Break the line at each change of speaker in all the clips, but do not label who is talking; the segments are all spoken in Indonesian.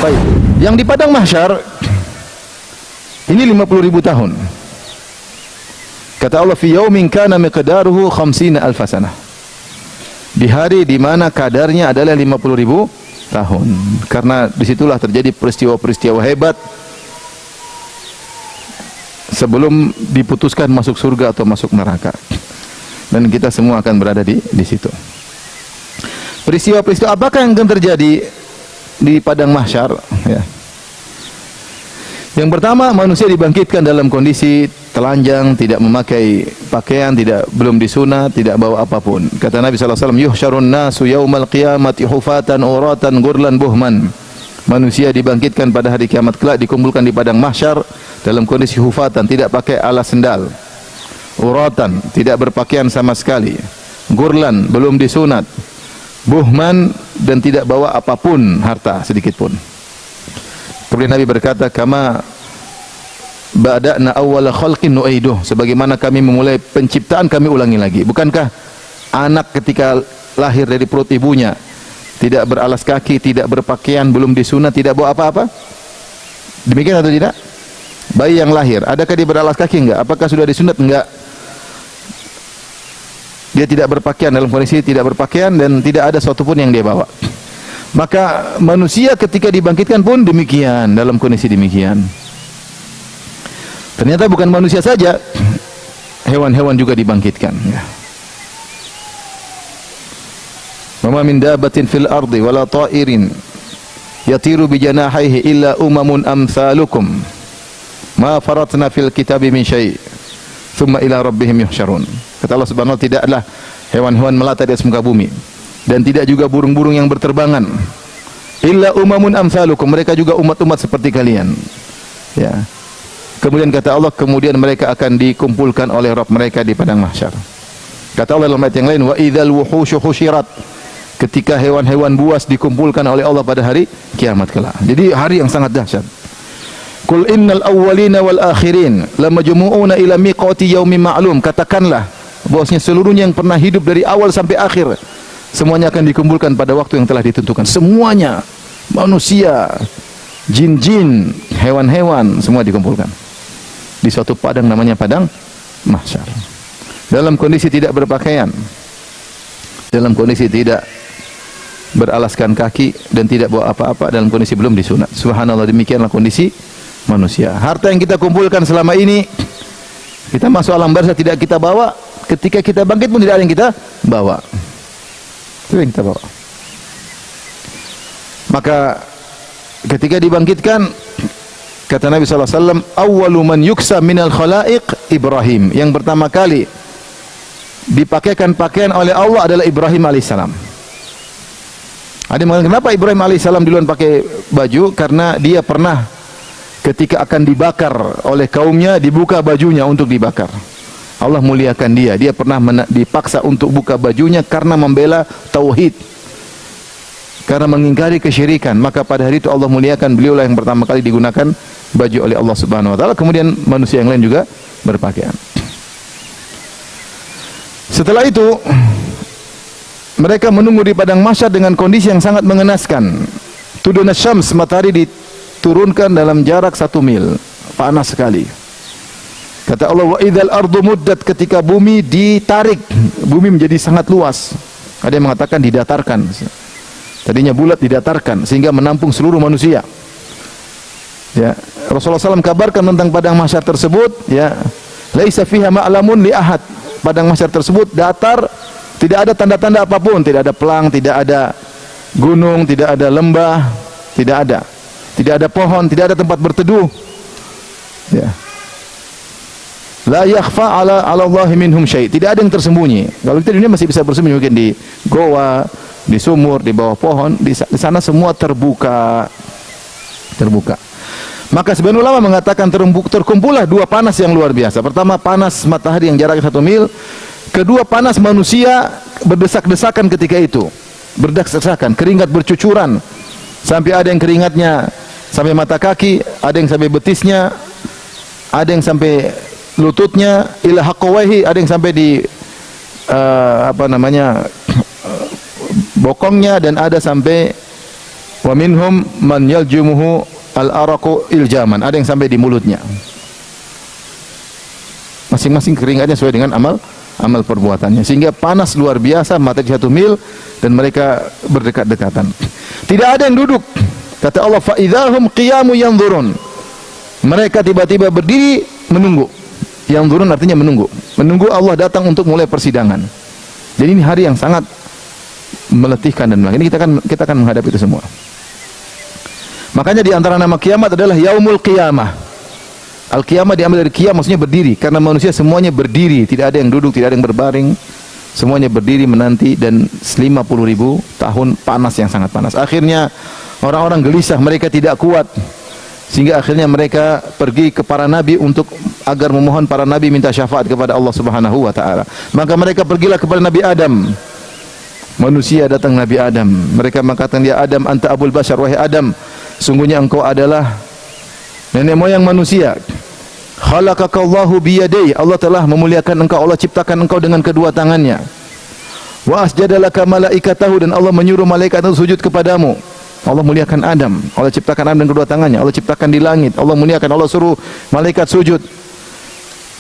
Baik. Yang di padang mahsyar ini 50.000 tahun. Kata Allah, fi yaumin kana miqdaruhu 50 alf sanah. Di hari di mana kadarnya adalah 50.000 tahun. Karena disitulah terjadi peristiwa-peristiwa hebat sebelum diputuskan masuk surga atau masuk neraka. Dan kita semua akan berada di situ. Peristiwa-peristiwa apakah yang akan terjadi di padang mahsyar? Ya. Yang pertama, manusia dibangkitkan dalam kondisi telanjang, tidak memakai pakaian, belum disunat, tidak bawa apapun. Kata Nabi sallallahu alaihi wasallam, "Yuhsyarun nasu yaumal qiyamati hufatan uratan gurlan buhman." Manusia dibangkitkan pada hari kiamat kelak, dikumpulkan di padang mahsyar dalam kondisi hufatan, tidak pakai alas sendal. Uratan, tidak berpakaian sama sekali. Gurlan, belum disunat. Buhman, dan tidak bawa apapun harta sedikit pun. Kemudian Nabi berkata, kama bada'na awwala khalqin nu'iduh, sebagaimana kami memulai penciptaan kami ulangi lagi. Bukankah anak ketika lahir dari perut ibunya tidak beralas kaki, tidak berpakaian, belum disunat, tidak bawa apa-apa? Demikian atau tidak? Bayi yang lahir, adakah dia beralas kaki enggak? Apakah sudah disunat? Enggak. Dia tidak berpakaian, dalam kondisi tidak berpakaian dan tidak ada sesuatu pun yang dia bawa. Maka manusia ketika dibangkitkan pun demikian, dalam kondisi demikian. Ternyata bukan manusia saja, hewan-hewan juga dibangkitkan. Ya. Wa ma min dabbatin fil ardi wala ta'irin yatiru bi janahihi illa umamun amsalukum ma faratna fil kitabi min syai' thumma ila rabbihim yuhsyarun. Kata Allah Subhanahu wa ta'ala, tidaklah hewan-hewan melata di atas muka bumi dan tidak juga burung-burung yang berterbangan, illa umamun amsalukum, mereka juga umat-umat seperti kalian. Ya. Kemudian kata Allah, kemudian mereka akan dikumpulkan oleh Rabb mereka di padang mahsyar. Kata Allah dalam ayat yang lain, wa idzal wuhusyu husyirat, ketika hewan-hewan buas dikumpulkan oleh Allah pada hari kiamat kelak. Jadi hari yang sangat dahsyat. Qul innal awwalina wal akhirin lamajmu'una ila miqati yaumin ma'lum, katakanlah bahwasanya seluruhnya yang pernah hidup dari awal sampai akhir semuanya akan dikumpulkan pada waktu yang telah ditentukan. Semuanya, manusia, jin-jin, hewan-hewan, semua dikumpulkan di suatu padang namanya padang mahsyar. Dalam kondisi tidak berpakaian, dalam kondisi tidak beralaskan kaki dan tidak bawa apa-apa, dalam kondisi belum disunat. Subhanallah, demikianlah kondisi manusia. Harta yang kita kumpulkan selama ini, kita masuk alam barzah tidak kita bawa, ketika kita bangkit pun tidak ada yang kita bawa. Itu yang kita bawa. Maka ketika dibangkitkan, kata Nabi sallallahu alaihi wasallam, awwalu man yuksa minal khalaiq Ibrahim. Yang pertama kali dipakaikan pakaian oleh Allah adalah Ibrahim alaihissalam. Ada yang mengatakan, kenapa Ibrahim alaihissalam duluan pakai baju? Karena dia pernah ketika akan dibakar oleh kaumnya, dibuka bajunya untuk dibakar. Allah muliakan dia. Dia pernah dipaksa untuk buka bajunya karena membela tauhid, karena mengingkari kesyirikan. Maka pada hari itu Allah muliakan beliau, lah yang pertama kali digunakan baju oleh Allah Subhanahu wa taala. Kemudian manusia yang lain juga berpakaian. Setelah itu mereka menunggu di padang mahsyar dengan kondisi yang sangat mengenaskan. Tudun syams, matahari diturunkan dalam jarak 1 mil, panas sekali. Kata Allah, wa idzal ardu muddat, ketika bumi ditarik, bumi menjadi sangat luas. Ada yang mengatakan didatarkan. Tadinya bulat didatarkan sehingga menampung seluruh manusia. Ya, Rasulullah SAW kabarkan tentang padang mahsyar tersebut, ya, laisa fiha ma'lamun li ahad. Padang mahsyar tersebut datar, tidak ada tanda-tanda apapun, tidak ada pelang, tidak ada gunung, tidak ada lembah, tidak ada. Tidak ada pohon, tidak ada tempat berteduh. Ya. La yakhfa ala Allahi minhum syai'. Tidak ada yang tersembunyi. Kalau kita di dunia masih bisa bersembunyi, mungkin di goa, di sumur, di bawah pohon, di sana semua terbuka. Terbuka. Maka sebagian ulama mengatakan terkumpullah 2 panas yang luar biasa. Pertama, panas matahari yang jaraknya 1 mil. Kedua, panas manusia berdesak-desakan ketika itu. Berdesak-desakan, keringat bercucuran. Sampai ada yang keringatnya sampai mata kaki, ada yang sampai betisnya, ada yang sampai lututnya, ila haqawaihi, ada yang sampai di bokongnya, dan ada sampai Wa minhum man yaljumuhu al-araqu iljaman. Ada yang sampai di mulutnya. Masing-masing keringatnya sesuai dengan amal perbuatannya, sehingga panas luar biasa, matahari 1 mil, dan mereka berdekat-dekatan. Tidak ada yang duduk. Kata Allah, fa idzahum qiyamu yanzurun. Mereka tiba-tiba berdiri menunggu. Yanzurun artinya menunggu. Menunggu Allah datang untuk mulai persidangan. Jadi ini hari yang sangat meletihkan dan ini kita akan menghadapi itu semua. Makanya di antara nama kiamat adalah Yaumul Qiyamah. Al-Qiyamah diambil dari qiyam, maksudnya berdiri, karena manusia semuanya berdiri, tidak ada yang duduk, tidak ada yang berbaring, semuanya berdiri menanti, dan 50.000 tahun panas yang sangat panas. Akhirnya orang-orang gelisah, mereka tidak kuat, sehingga akhirnya mereka pergi ke para nabi untuk agar memohon para nabi minta syafaat kepada Allah Subhanahu wa taala. Maka mereka pergilah kepada Nabi Adam. Manusia datang Nabi Adam. Mereka mengatakan, ya Adam, anta abul bashar, wahai Adam, sungguhnya engkau adalah nenek moyang manusia. Khalaqakallahu biyadayhi, Allah telah memuliakan engkau, Allah ciptakan engkau dengan kedua tangannya. Wa asjadalaka malaikatahu, dan Allah menyuruh malaikat itu sujud kepadamu. Allah muliakan Adam, Allah ciptakan Adam dengan kedua tangannya, Allah ciptakan di langit, Allah muliakan, Allah suruh malaikat sujud.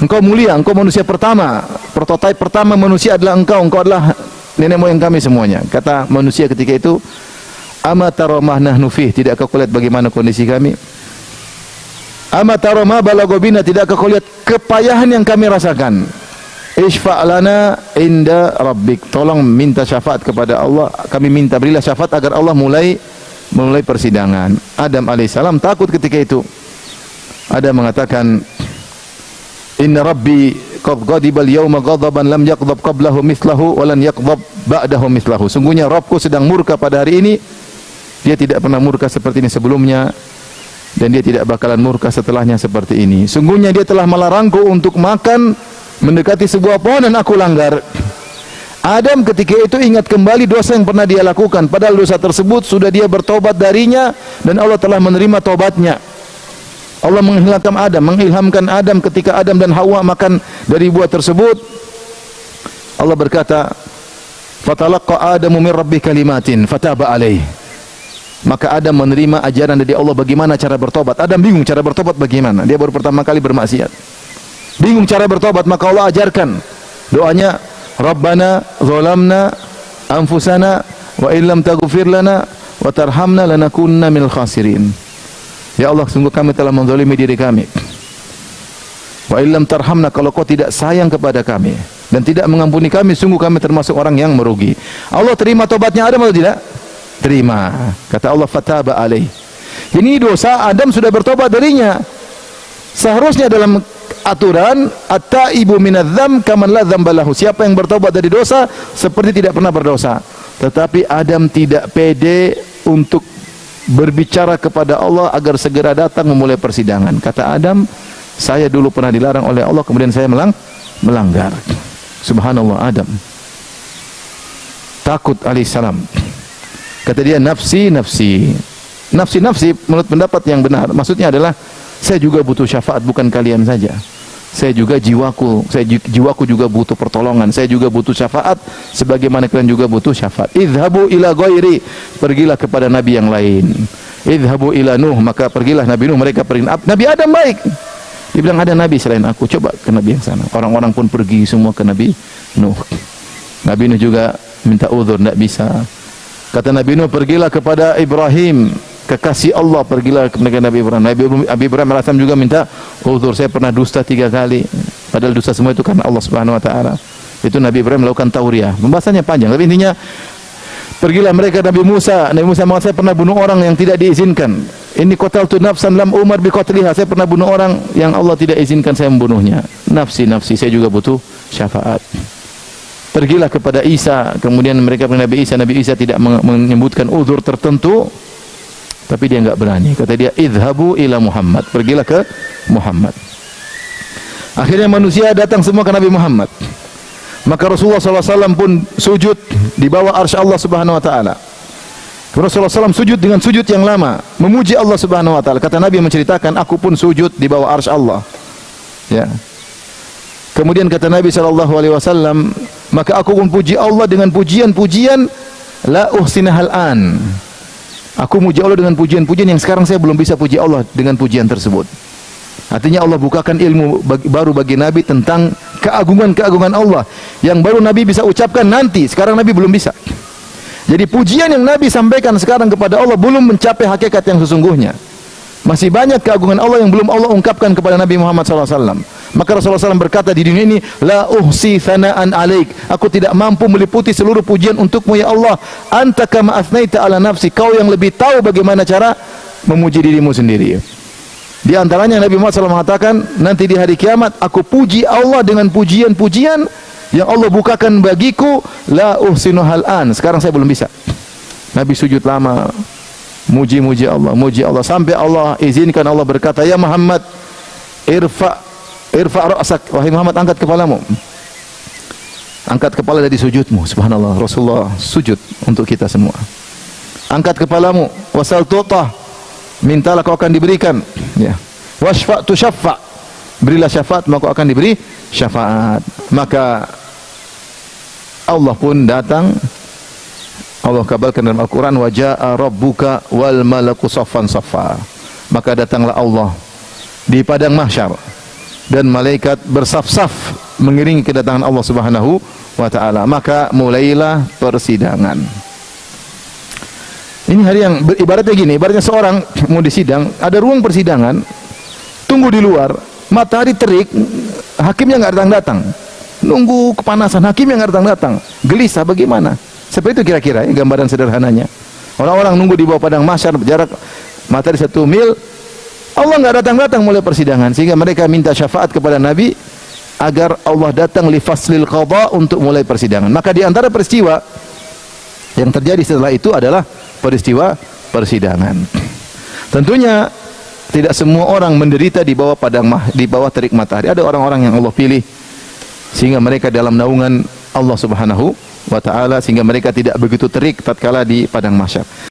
Engkau mulia, engkau manusia pertama, prototipe pertama manusia adalah engkau adalah nenek moyang kami semuanya. Kata manusia ketika itu, ama tara ma nahnu fih, tidak kau lihat bagaimana kondisi kami? Ama tara ma balagha bina, tidak kau lihat kepayahan yang kami rasakan? Isfa' lana inda rabbik, tolong minta syafaat kepada Allah, kami minta berilah syafaat agar Allah mulai persidangan. Adam alaihissalam takut ketika itu. Adam mengatakan, inna rabbi qad ghadiba al-yawma ghadaban lam yaghdab qablahu mithlahu wa lan yaghdab ba'dahu mithlahu. Sungguhnya Rabbku sedang murka pada hari ini. Dia tidak pernah murka seperti ini sebelumnya, dan dia tidak bakalan murka setelahnya seperti ini. Sungguhnya dia telah melarangku untuk makan mendekati sebuah pohon dan aku langgar. Adam ketika itu ingat kembali dosa yang pernah dia lakukan, padahal dosa tersebut sudah dia bertobat darinya dan Allah telah menerima tobatnya. Allah mengilhamkan Adam ketika Adam dan Hawa makan dari buah tersebut. Allah berkata, fatalaqqa Adamu min rabbih kalimatin fataba alaih. Maka Adam menerima ajaran dari Allah bagaimana cara bertobat. Adam bingung cara bertobat bagaimana, dia baru pertama kali bermaksiat, bingung cara bertobat, maka Allah ajarkan doanya, Rabbana zalamna anfusana wa illam taghfir lana wa tarhamna lanakunna minal khasirin. Ya Allah, sungguh kami telah menzalimi diri kami. Wa illam tarhamna, kalau kau tidak sayang kepada kami dan tidak mengampuni kami, sungguh kami termasuk orang yang merugi. Allah terima tobatnya Adam atau tidak? Terima. Kata Allah, fataba alaih. Ini dosa Adam sudah bertobat darinya. Seharusnya dalam aturan at-taibu minadz-dzam kaman la dzamba lahu. Siapa yang bertobat dari dosa seperti tidak pernah berdosa. Tetapi Adam tidak pede untuk berbicara kepada Allah agar segera datang memulai persidangan. Kata Adam, saya dulu pernah dilarang oleh Allah, kemudian saya melanggar. Subhanallah, Adam takut alaihissalam. Kata dia, nafsi menurut pendapat yang benar, maksudnya adalah saya juga butuh syafaat, bukan kalian saja. Saya juga jiwaku juga butuh pertolongan. Saya juga butuh syafaat sebagaimana kalian juga butuh syafaat. Idhabu ila ghairi, pergilah kepada nabi yang lain. Idhabu ila Nuh, maka pergilah Nabi Nuh. Mereka pergi. Nabi Adam baik. Dia bilang, ada nabi selain aku, coba ke nabi yang sana. Orang-orang pun pergi semua ke Nabi Nuh. Nabi Nuh juga minta uzur, tidak bisa. Kata Nabi Nuh, pergilah kepada Ibrahim, kekasih Allah, pergilah kepada Nabi Ibrahim. Nabi Ibrahim AS juga minta uzur, saya pernah dusta 3 kali. Padahal dusta semua itu karena Allah Subhanahu wa taala. Itu Nabi Ibrahim melakukan tauriah. Pembahasannya panjang, tapi intinya pergilah mereka. Nabi Musa mengatakan, saya pernah bunuh orang yang tidak diizinkan. Ini qataltu nafsan lam umar bi qatliha. Saya pernah bunuh orang yang Allah tidak izinkan saya membunuhnya. Nafsi, saya juga butuh syafaat. Pergilah kepada Isa, kemudian mereka kepada Nabi Isa tidak menyebutkan uzur tertentu, tapi dia enggak berani. Kata dia, idhabu ila Muhammad, pergilah ke Muhammad. Akhirnya manusia datang semua ke Nabi Muhammad. Maka Rasulullah SAW pun sujud di bawah arsy Allah Subhanahu wa taala. Rasulullah SAW sujud dengan sujud yang lama, memuji Allah Subhanahu wa taala. Kata Nabi menceritakan, aku pun sujud di bawah arsy Allah. Ya. Kemudian kata Nabi SAW, maka aku pun puji Allah dengan pujian-pujian la uhsinahal an. Aku muji Allah dengan pujian-pujian yang sekarang saya belum bisa puji Allah dengan pujian tersebut. Artinya Allah bukakan ilmu baru bagi Nabi tentang keagungan-keagungan Allah yang baru Nabi bisa ucapkan nanti, sekarang Nabi belum bisa. Jadi pujian yang Nabi sampaikan sekarang kepada Allah belum mencapai hakikat yang sesungguhnya. Masih banyak keagungan Allah yang belum Allah ungkapkan kepada Nabi Muhammad SAW. Maka Rasulullah SAW berkata di dunia ini, la uhsi thana'an alaik. Aku tidak mampu meliputi seluruh pujian untukmu ya Allah. Anta kama athnaita ala nafsi. Kau yang lebih tahu bagaimana cara memuji dirimu sendiri. Di antaranya Nabi Muhammad SAW mengatakan, nanti di hari kiamat aku puji Allah dengan pujian-pujian yang Allah bukakan bagiku, la uhsinu hal'an. Sekarang saya belum bisa. Nabi sujud lama, muji Allah sampai Allah izinkan, Allah berkata, ya Muhammad, irfa ra'sak, wahai Muhammad, angkat kepalamu. Angkat kepala dari sujudmu. Subhanallah, Rasulullah sujud untuk kita semua. Angkat kepalamu, wasal tu'tah, mintalah kau akan diberikan, ya. Wasfa' tusyaffa', berilah syafaat maka kau akan diberi syafaat. Maka Allah pun datang. Allah kabarkan dalam Al-Quran, wa ja'a rabbuka wal malaku saffan saffa. Maka datanglah Allah di padang mahsyar dan malaikat bersaf-saf mengiringi kedatangan Allah Subhanahu wa taala. Maka mulailah persidangan. Ini hari yang ibaratnya gini, ibaratnya seorang mau disidang, ada ruang persidangan, tunggu di luar, matahari terik, hakimnya enggak datang-datang. Nunggu kepanasan, hakimnya enggak datang-datang. Gelisah bagaimana? Seperti itu kira-kira ya, gambaran sederhananya. Orang-orang nunggu di bawah padang mahsyar, jarak matahari 1 mil, Allah enggak datang-datang mulai persidangan, sehingga mereka minta syafaat kepada Nabi agar Allah datang li faslil qada, untuk mulai persidangan. Maka di antara peristiwa yang terjadi setelah itu adalah peristiwa persidangan. Tentunya tidak semua orang menderita di bawah di bawah terik matahari. Ada orang-orang yang Allah pilih sehingga mereka dalam naungan Allah Subhanahu wa taala, sehingga mereka tidak begitu terik tatkala di padang mahsyar.